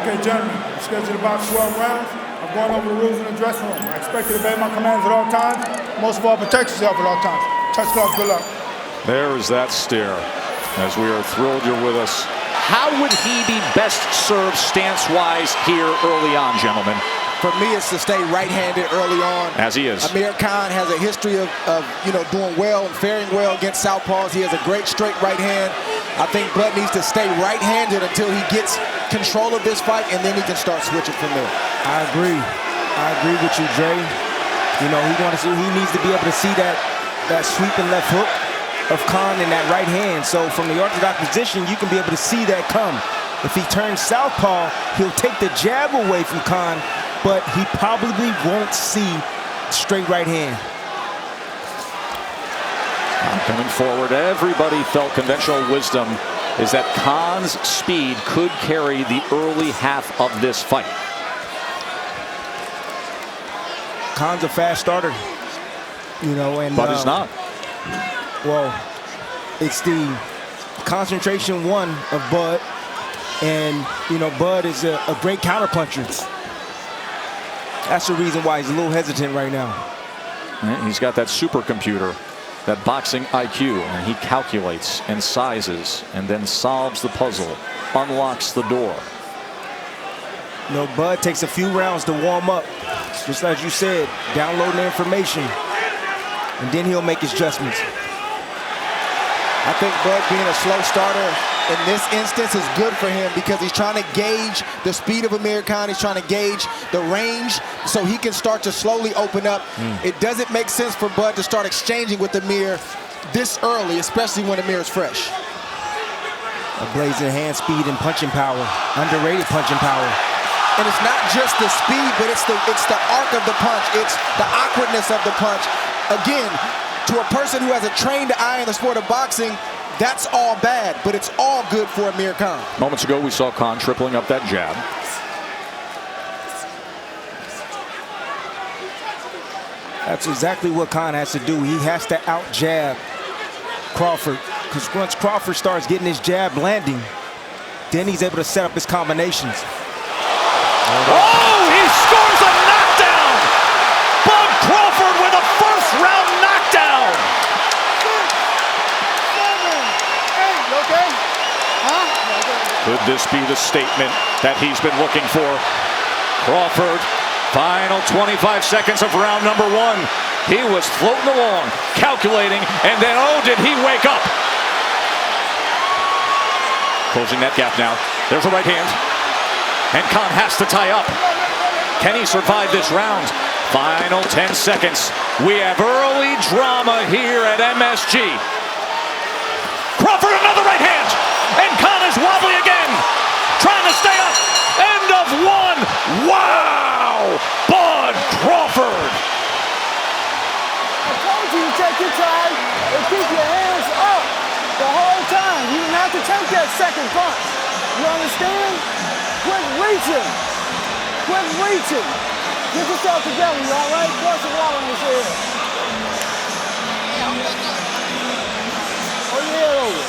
Okay, gentlemen, we're scheduled about 12 rounds. I'm going over the rules in the dressing room. I expect you to obey my commands at all times. Most of all, protect yourself at all times. Touch gloves, good luck. There's that stare. As we are thrilled you're with us. How would he be best served stance-wise here early on, gentlemen? For me, it's to stay right-handed early on. As he is. Amir Kahn has a history of doing well and faring well against southpaws. He has a great straight right hand. I think Bud needs to stay right-handed until he gets control of this fight, and then he can start switching from there. I agree with you, Dre. You know, he needs to be able to see that sweeping left hook of Kahn in that right hand. So from the orthodox position, you can be able to see that come. If he turns southpaw, he'll take the jab away from Kahn, but he probably won't see straight right hand. Coming forward, everybody felt conventional wisdom is that Kahn's speed could carry the early half of this fight. Kahn's a fast starter, you know, and but he's not. Well, it's the concentration one of Bud, and you know, Bud is a great counterpuncher. That's the reason why he's a little hesitant right now. And he's got that supercomputer, that boxing IQ, and he calculates and sizes and then solves the puzzle, unlocks the door. You know, Bud takes a few rounds to warm up, just as you said, downloading the information, and then he'll make his adjustments. I think Bud being a slow starter in this instance is good for him because he's trying to gauge the speed of Amir Kahn. He's trying to gauge the range so he can start to slowly open up. It doesn't make sense for Bud to start exchanging with Amir this early, especially when Amir is fresh. A blazing hand speed and punching power, underrated punching power. And it's not just the speed, but it's the arc of the punch. It's the awkwardness of the punch. Again, to a person who has a trained eye in the sport of boxing, that's all bad, but it's all good for Amir Kahn. Moments ago, we saw Kahn tripling up that jab. That's exactly what Kahn has to do. He has to out-jab Crawford, because once Crawford starts getting his jab landing, then he's able to set up his combinations. Oh, he scores a knockdown! Bud Crawford with a first-round knockdown! Could this be the statement that he's been looking for? Crawford, final 25 seconds of round number one. He was floating along, calculating, and then, oh, did he wake up? Closing that gap now. There's a right hand. And Kahn has to tie up. Can he survive this round? Final 10 seconds. We have early drama here at MSG. Crawford, another right hand. And Kahn is wobbly again. Trying to stay up. End of one. Wow. Bud Crawford. I told you to take your time and keep your hands up the whole time. You didn't have to take that second punch. You understand? Quit reaching. Quit reaching. Get yourself together, you all right? Pour some water on your head. Hold your head over.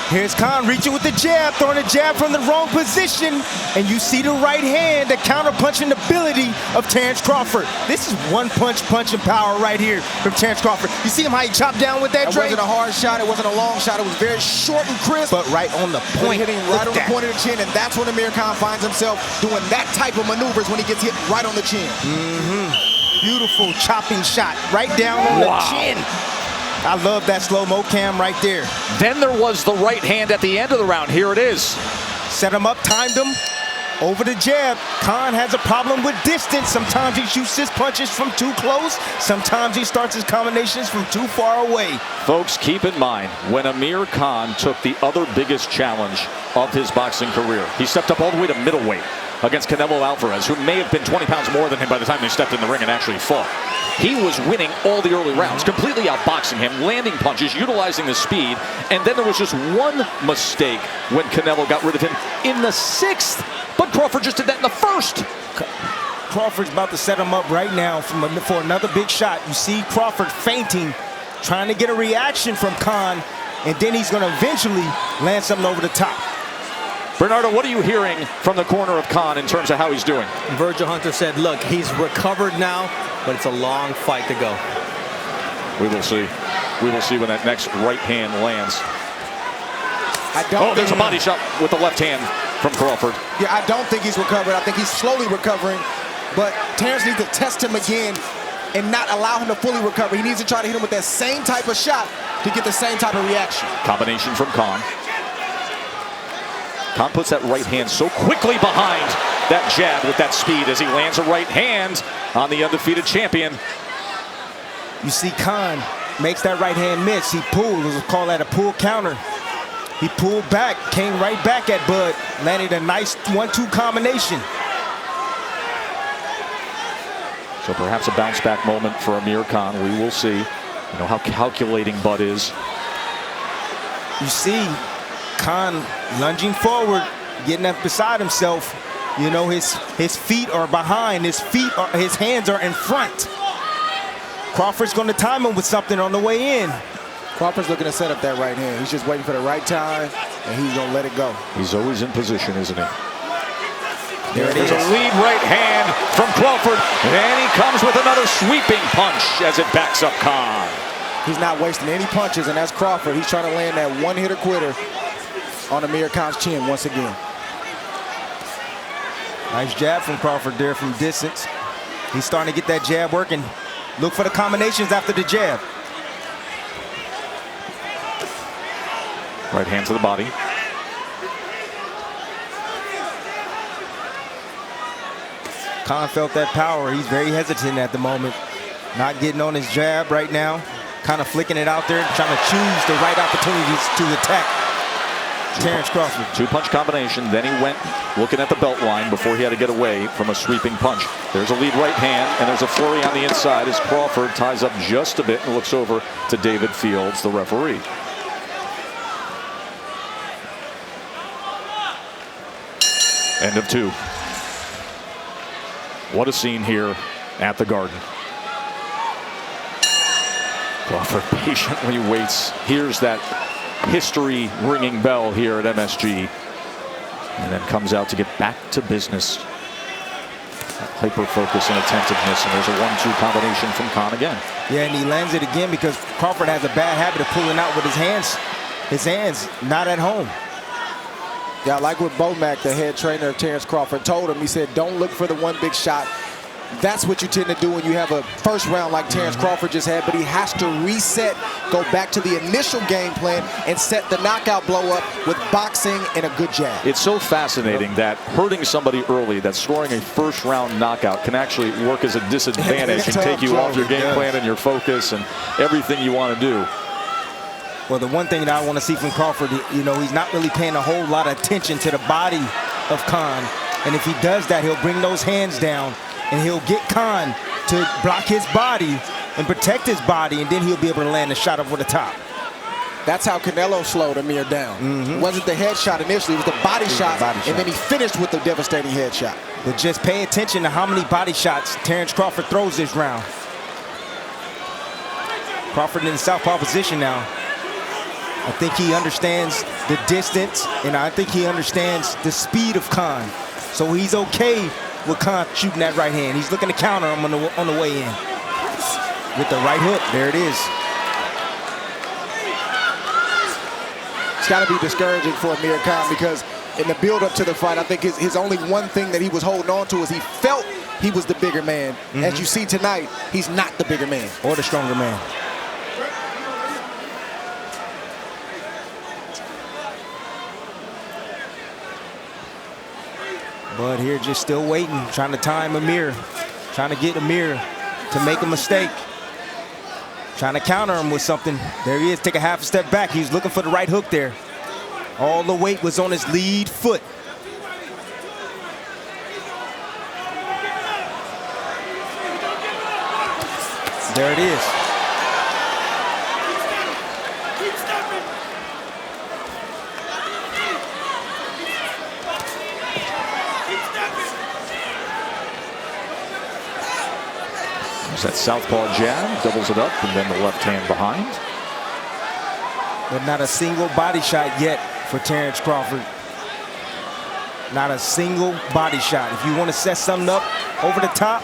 Here's Kahn reaching with the jab, throwing a jab from the wrong position, and you see the right hand, the counter-punching ability of Terence Crawford. This is one-punch punching power right here from Terence Crawford. You see him how he chopped down with that, Dre? It wasn't a hard shot, it wasn't a long shot, it was very short and crisp. But right on the point. Hitting right on the point of the chin, and that's when Amir Kahn finds himself doing that type of maneuvers when he gets hit right on the chin. Beautiful chopping shot right down on the chin. I love that slow-mo cam right there. Then there was the right hand at the end of the round. Here it is. Set him up, timed him. Over the jab. Kahn has a problem with distance. Sometimes he shoots his punches from too close. Sometimes he starts his combinations from too far away. Folks, keep in mind, when Amir Kahn took the other biggest challenge of his boxing career, he stepped up all the way to middleweight against Canelo Alvarez, who may have been 20 pounds more than him by the time they stepped in the ring and actually fought. He was winning all the early rounds, completely outboxing him, landing punches, utilizing the speed, and then there was just one mistake when Canelo got rid of him in the 6th, but Crawford just did that in the 1st. Crawford's about to set him up right now for another big shot. You see Crawford fainting, trying to get a reaction from Kahn, and then he's going to eventually land something over the top. Bernardo, what are you hearing from the corner of Kahn in terms of how he's doing? Virgil Hunter said, look, he's recovered now, but it's a long fight to go. We will see. We will see when that next right hand lands. There's a body shot with the left hand from Crawford. Yeah, I don't think he's recovered. I think he's slowly recovering, but Terence needs to test him again and not allow him to fully recover. He needs to try to hit him with that same type of shot to get the same type of reaction. Combination from Kahn. Kahn puts that right hand so quickly behind that jab with that speed as he lands a right hand on the undefeated champion. You see Kahn makes that right hand miss. He pulled, we'll call that a pull counter. He pulled back, came right back at Bud, landed a nice 1-2 combination. So perhaps a bounce back moment for Amir Kahn. We will see. You know how calculating Bud is. You see Kahn lunging forward, getting up beside himself. You know, his feet are behind, his hands are in front. Crawford's going to time him with something on the way in. Crawford's looking to set up that right hand. He's just waiting for the right time, and he's going to let it go. He's always in position, isn't he? There's a lead right hand from Crawford, and he comes with another sweeping punch as it backs up Kahn. He's not wasting any punches, and that's Crawford. He's trying to land that one-hitter quitter on Amir Khan's chin once again. Nice jab from Crawford there from distance. He's starting to get that jab working. Look for the combinations after the jab. Right hand to the body. Kahn felt that power. He's very hesitant at the moment. Not getting on his jab right now. Kind of flicking it out there, trying to choose the right opportunities to attack Terence Crawford. Two-punch combination. Then he went looking at the belt line before he had to get away from a sweeping punch. There's a lead right hand, and there's a flurry on the inside as Crawford ties up just a bit and looks over to David Fields, the referee. End of two. What a scene here at the Garden. Crawford patiently waits, hears that history-ringing bell here at MSG, and then comes out to get back to business. Hyper-focus and attentiveness, and there's a 1-2 combination from Kahn again. Yeah, and he lands it again because Crawford has a bad habit of pulling out with his hands. His hands not at home. Yeah, I like what Bomac, the head trainer of Terence Crawford, told him. He said, don't look for the one big shot. That's what you tend to do when you have a first round like Terence Crawford just had, but he has to reset, go back to the initial game plan, and set the knockout blow up with boxing and a good jab. It's so fascinating that hurting somebody early, that scoring a first round knockout can actually work as a disadvantage and take you off your game plan and your focus and everything you want to do. Well, the one thing that I want to see from Crawford, you know, he's not really paying a whole lot of attention to the body of Kahn. And if he does that, he'll bring those hands down and he'll get Kahn to block his body and protect his body, and then he'll be able to land a shot over the top. That's how Canelo slowed Amir down. It wasn't the head shot initially, it was the body shot, and then he finished with the devastating head shot. But just pay attention to how many body shots Terence Crawford throws this round. Crawford in the southpaw position now. I think he understands the distance, and I think he understands the speed of Kahn. So he's okay with Kahn shooting that right hand. He's looking to counter him on the way in. With the right hook, there it is. It's got to be discouraging for Amir Khan because in the build-up to the fight, I think his only one thing that he was holding on to is he felt he was the bigger man. As you see tonight, he's not the bigger man. Or the stronger man. But here just still waiting, trying to time Amir. Trying to get Amir to make a mistake. Trying to counter him with something. There he is, take a half step back. He was looking for the right hook there. All the weight was on his lead foot. There it is. There's that southpaw jab, doubles it up, and then the left hand behind. But not a single body shot yet for Terence Crawford. Not a single body shot. If you want to set something up over the top,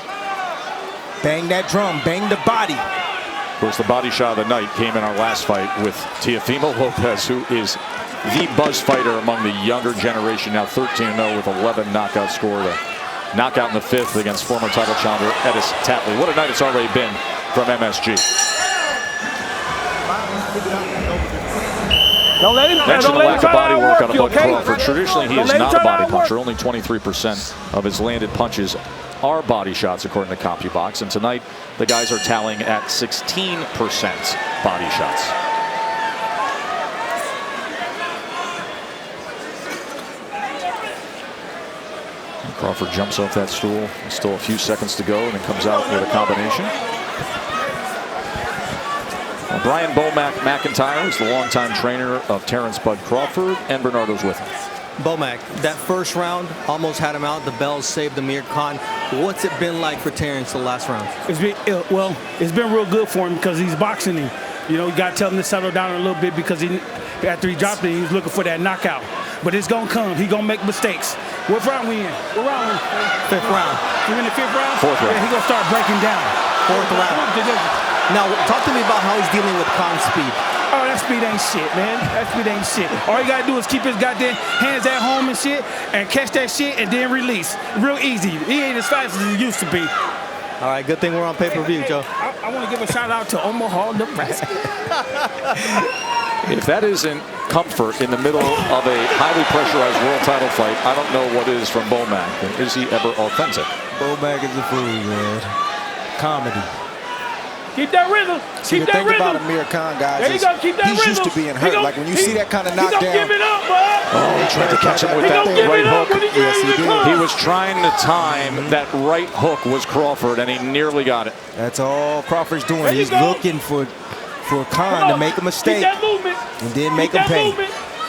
bang that drum, bang the body. Of course, the body shot of the night came in our last fight with Teofimo Lopez, who is the buzz fighter among the younger generation, now 13-0 with 11 knockouts scored. A knockout in the 5th against former title challenger Edis Tatley. What a night it's already been from MSG. Mentioned the lack of body work out of Bud Crawford. Traditionally, he is not a body puncher. Only 23% of his landed punches are body shots, according to CompuBox. And tonight, the guys are tallying at 16% body shots. And Crawford jumps off that stool. Still a few seconds to go, and then comes out with a combination. Brian Bomac McIntyre is the longtime trainer of Terence Bud Crawford, and Bernardo's with him. Bomac, that first round almost had him out. The bells saved Amir Kahn. What's it been like for Terence the last round? It's been real good for him because he's boxing him. You know, you got to tell him to settle down a little bit because after he dropped it, he was looking for that knockout. But it's going to come. He's going to make mistakes. What round we in? What round we in? 5th round. We're in the 5th round? 4th round. Yeah, he's going to start breaking down. 4th round. Now, talk to me about how he's dealing with Kahn's speed. Oh, that speed ain't shit, man. That speed ain't shit. All you gotta do is keep his goddamn hands at home and shit, and catch that shit, and then release. Real easy. He ain't as fast as he used to be. All right, good thing we're on pay-per-view, Joe. I want to give a shout out to Omaha, Nebraska. If that isn't comfort in the middle of a highly pressurized world title fight, I don't know what is from Bomac. Is he ever authentic? Bomac is a fool, man. Comedy. Keep that rhythm. See, the thing about Amir Kahn, guys, there you go. Keep that he's rhythm. used to being hurt. Like when you see that kind of knockdown. He don't give it up, bud. Oh, he tried to catch him with that right hook. Yes, he did. He was trying to time that right hook was Crawford, and he nearly got it. That's all Crawford's doing. He's looking for Kahn to make a mistake and then make him pay.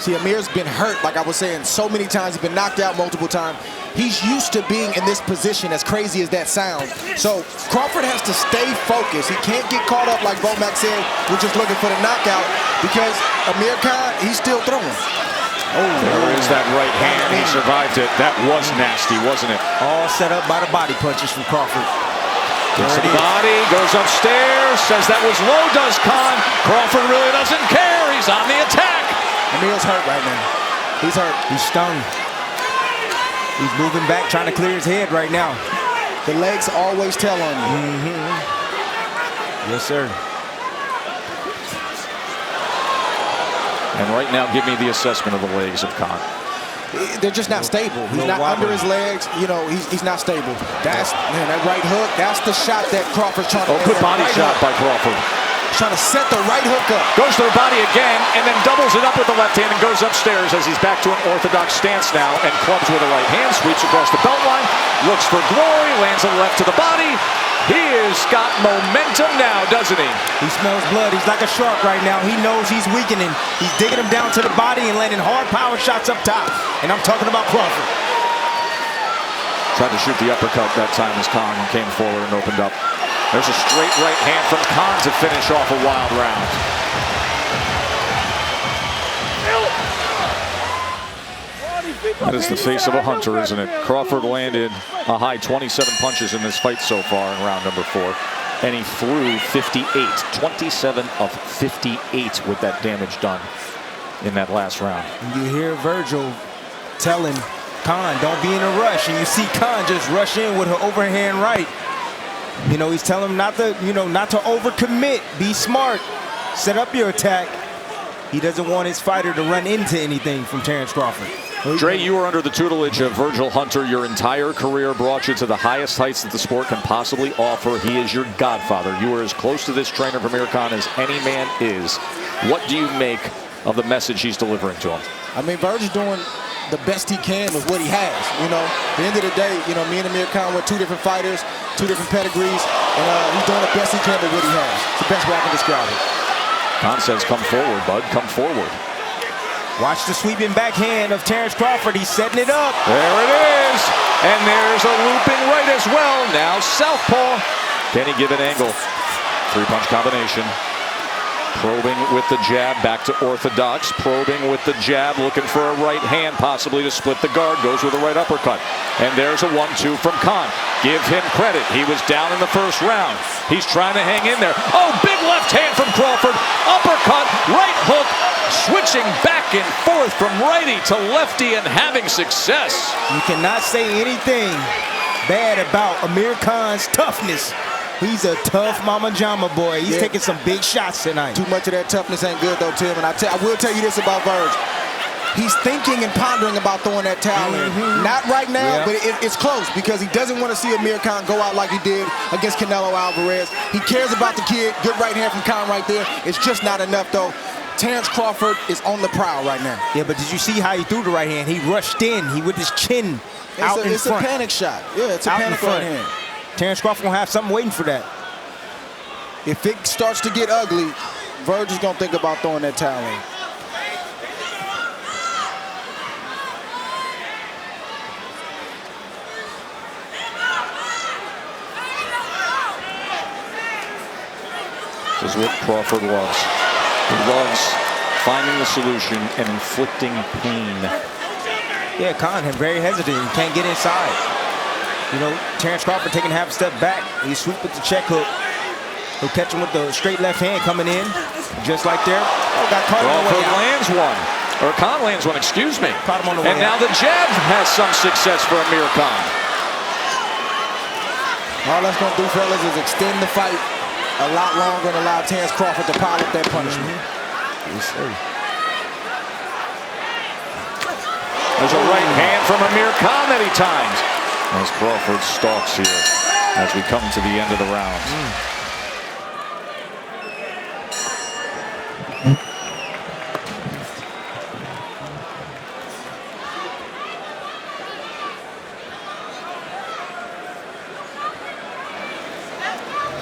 See, Amir's been hurt, like I was saying, so many times. He's been knocked out multiple times. He's used to being in this position, as crazy as that sounds. So Crawford has to stay focused. He can't get caught up, like Bomac said, we're just looking for the knockout, because Amir Kahn, he's still throwing. Oh, there is that right hand. He survived it. That was nasty, wasn't it? All set up by the body punches from Crawford. Gets the body, goes upstairs, says that was low, does Kahn. Crawford really doesn't care. He's on the attack. Amir's hurt right now. He's hurt. He's stung. He's moving back, trying to clear his head right now. The legs always tell on you. Yes, sir. And right now, give me the assessment of the legs of Kahn. They're just not stable. He's not under his legs. You know, he's not stable. That's, man, that right hook, that's the shot that Crawford's trying to. Oh, good body shot by Crawford. Trying to set the right hook up. Goes to the body again, and then doubles it up with the left hand and goes upstairs as he's back to an orthodox stance now and clubs with the right hand, sweeps across the belt line, looks for glory, lands a left to the body. He has got momentum now, doesn't he? He smells blood. He's like a shark right now. He knows he's weakening. He's digging him down to the body and landing hard power shots up top. And I'm talking about Crawford. Tried to shoot the uppercut that time as Kahn came forward and opened up. There's a straight right hand from Kahn to finish off a wild round. That is the face of a hunter, isn't it? Crawford landed a high 27 punches in this fight so far in round number 4. And he threw 58. 27 of 58 with that damage done in that last round. You hear Virgil telling Kahn, don't be in a rush. And you see Kahn just rush in with her overhand right. You know, he's telling him not to, not to overcommit. Be smart. Set up your attack. He doesn't want his fighter to run into anything from Terence Crawford. Dre, you were under the tutelage of Virgil Hunter. Your entire career brought you to the highest heights that the sport can possibly offer. He is your godfather. You are as close to this trainer from Amir Kahn as any man is. What do you make of the message he's delivering to him? I mean, Virgil's doing the best he can with what he has. At the end of the day, me and Amir Kahn were two different fighters, two different pedigrees, and he's doing the best he can with what he has. It's the best way I can describe it. Kahn says, come forward, bud, come forward. Watch the sweeping backhand of Terence Crawford. He's setting it up. There it is. And there's a looping right as well. Now southpaw. Can he give an angle? 3-punch combination. Probing with the jab, back to orthodox. Probing with the jab, looking for a right hand, possibly to split the guard. Goes with a right uppercut. And there's a 1-2 from Kahn. Give him credit. He was down in the first round. He's trying to hang in there. Oh, big left hand from Crawford. Uppercut, right hook, switching back and forth from righty to lefty and having success. You cannot say anything bad about Amir Khan's toughness. He's a tough mama jama boy. He's taking some big shots tonight. Too much of that toughness ain't good though, Tim. And I will tell you this about Verge. He's thinking and pondering about throwing that towel in. Not right now, but it's close because he doesn't want to see Amir Khan go out like he did against Canelo Alvarez. He cares about the kid. Good right hand from Kahn right there. It's just not enough though. Terence Crawford is on the prowl right now. Yeah, but did you see how he threw the right hand? He rushed in. He with his chin out in front. It's a panic shot. Yeah, it's a panic right hand. Terence Crawford gonna have something waiting for that. If it starts to get ugly, Verge is gonna think about throwing that towel in. This is what Crawford loves. He loves finding the solution and inflicting pain. Yeah, Kahn very hesitant. He can't get inside. You know, Terence Crawford taking half a step back. He sweep with the check hook. He'll catch him with the straight left hand coming in. Just like there. Oh, got caught on the way out. Lands one. Or Kahn lands one, excuse me. Caught him on the way and now out. the jab has some success for Amir Khan. All that's going to do, fellas, is extend the fight a lot longer and allow Terence Crawford to pile up that punishment. Yes, sir. There's a right hand from Amir Khan many times. As Crawford stalks here as we come to the end of the round.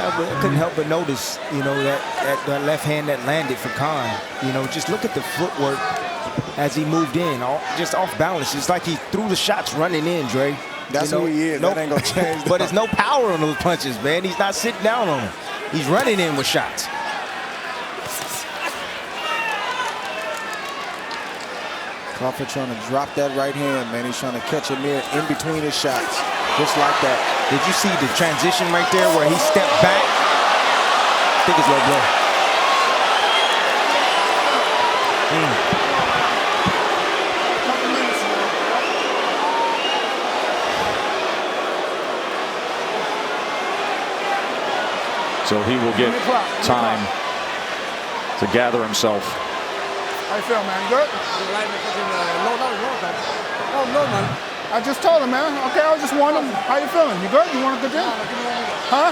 I couldn't help but notice, you know, that left hand that landed for Kahn. You know, just look at the footwork as he moved in, just off balance. It's like he threw the shots running in, Dre. That's who he is. That ain't gonna change. But there's no power on those punches, man. He's not sitting down on them. He's running in with shots. Crawford trying to drop that right hand, man. He's trying to catch Amir in between his shots, just like that. Did you see the transition right there where he stepped back? I think it's low blow. So he will get time to gather himself. How you feel, man? Good? Oh, no, man. I just told him, man. Okay, I was just wondering, how you feeling? You good? You want to continue? Huh?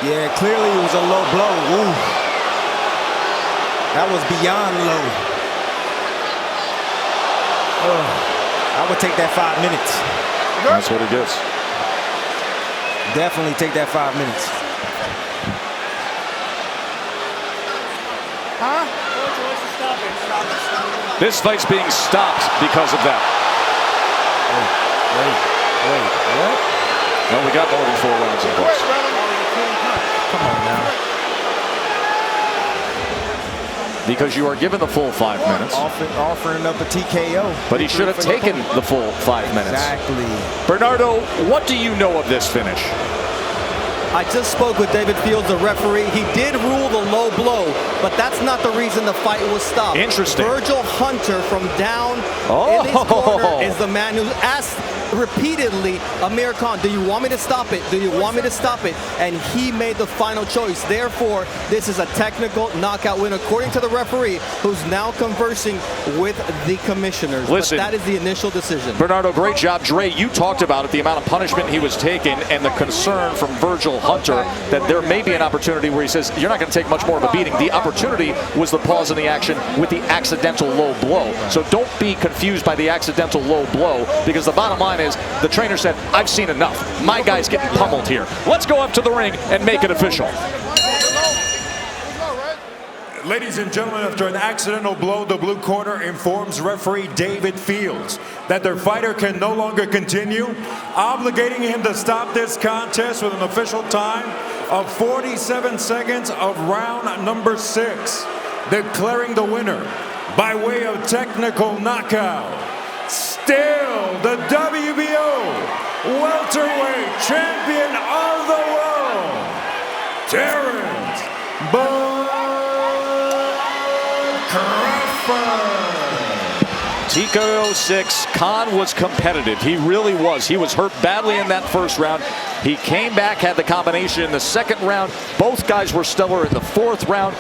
Yeah, clearly it was a low blow. Ooh. That was beyond low. Oh. I would take that 5 minutes. That's what it gets. Definitely take that 5 minutes. Huh? This fight's being stopped because of that. Wait, what? No, we got more than 4 rounds of books. Come on now. Because you are given the full 5 minutes. Offering up a TKO. But he should have taken the full 5 minutes. Exactly. Bernardo, what do you know of this finish? I just spoke with David Fields, the referee. He did rule the low blow, but that's not the reason the fight was stopped. Interesting. Virgil Hunter from down in his corner is the man who asked repeatedly Amir Khan, do you want me to stop it? Do you want me to stop it? And he made the final choice. Therefore, this is a technical knockout win according to the referee, who's now conversing with the commissioners. Listen, but that is the initial decision. Bernardo, great job. Dre, you talked about it, the amount of punishment he was taking and the concern from Virgil Hunter that there may be an opportunity where he says, you're not going to take much more of a beating. The opportunity was the pause in the action with the accidental low blow. So don't be confused by the accidental low blow, because the bottom line is the trainer said, I've seen enough. My guy's getting pummeled here. Let's go up to the ring and make it official. Ladies and gentlemen, after an accidental blow, the blue corner informs referee David Fields that their fighter can no longer continue, obligating him to stop this contest with an official time of 47 seconds of round number 6, declaring the winner by way of technical knockout, still the WBO welterweight champion of the world, Terence TKO 6, Kahn was competitive. He really was. He was hurt badly in that first round. He came back, had the combination in the second round. Both guys were stellar in the fourth round.